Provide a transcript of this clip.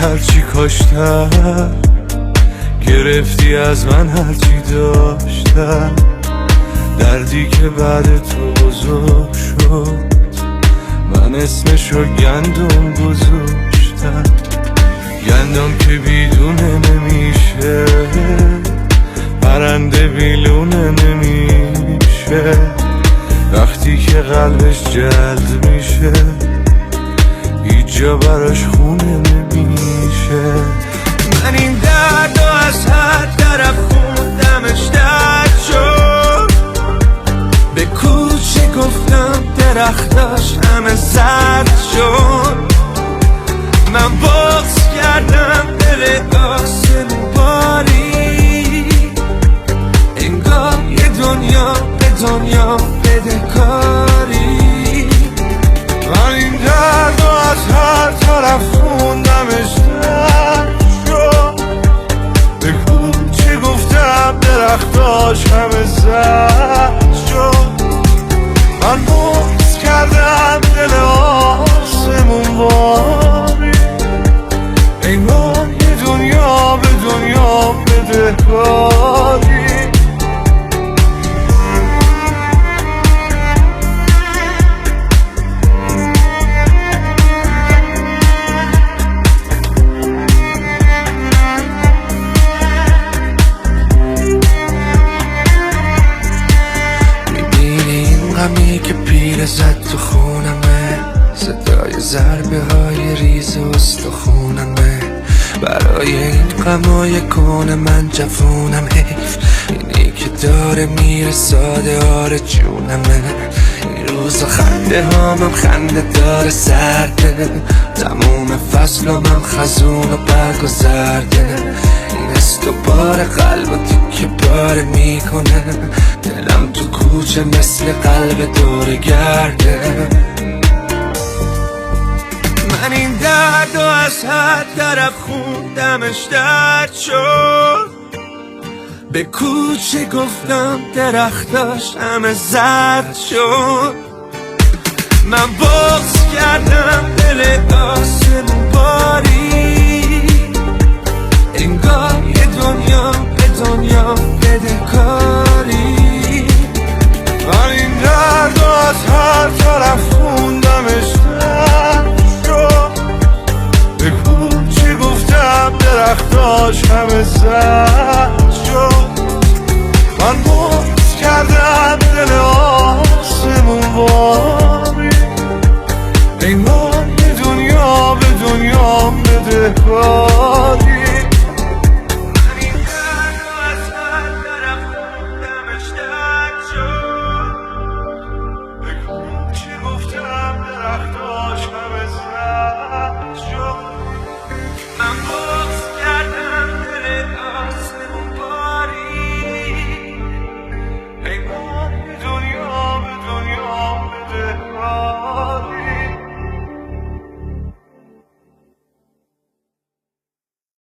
هرچی کاشتم، گرفتی از من هرچی داشتم. دردی که بعد تو بزرگ شد، من اسمشو گندم گذاشتم. گندم که بیدونه نمیشه، پرنده بیلونه نمیشه. وقتی که قلبش جلد میشه، هیچ جا براش خونه نمیشه. من این دردو از هر طرف خوندمش درد شد. به کوچه گفتم درختاش همه زرد شد. من بغض کردم دل آسمون باری، انگار یه دنیا به دنیا بدهکاری. من این دردو از هر طرف خوندمش درد شد. به کوچه گفتم درختاش همه زرد شد. من بغض کردم دل آسمون باری، انگار یه دنیا به دنیا بدهکاری. غمی که پیره زد تو خونمه، صدای ضربه های ریز استخونمه. برای این غمای کون من جفونم، حیف اینی که داره میره ساده آره جونمه. این روز خنده هامم خنده داره سرده، تموم فصل و من خزون و برگ و زرده. این استوبار قلب و تیکه پاره میکنه، دلم تو کوچه مثل قلب دور گرده. من این دردو از هر طرف خوندمش درد شد. به کوچه گفتم درختاش همه زرد شد. من بغض کردم دل آسمون باری، انگار یه دنیا به دنیا بدهکاری. من این دردو از هر طرف خوندمش درد شد. به کوچه گفتم درختاش همه زرد شد. من بغض کردم دل آسمون باری، انگار یه دنیا به دنیا بدهکاری.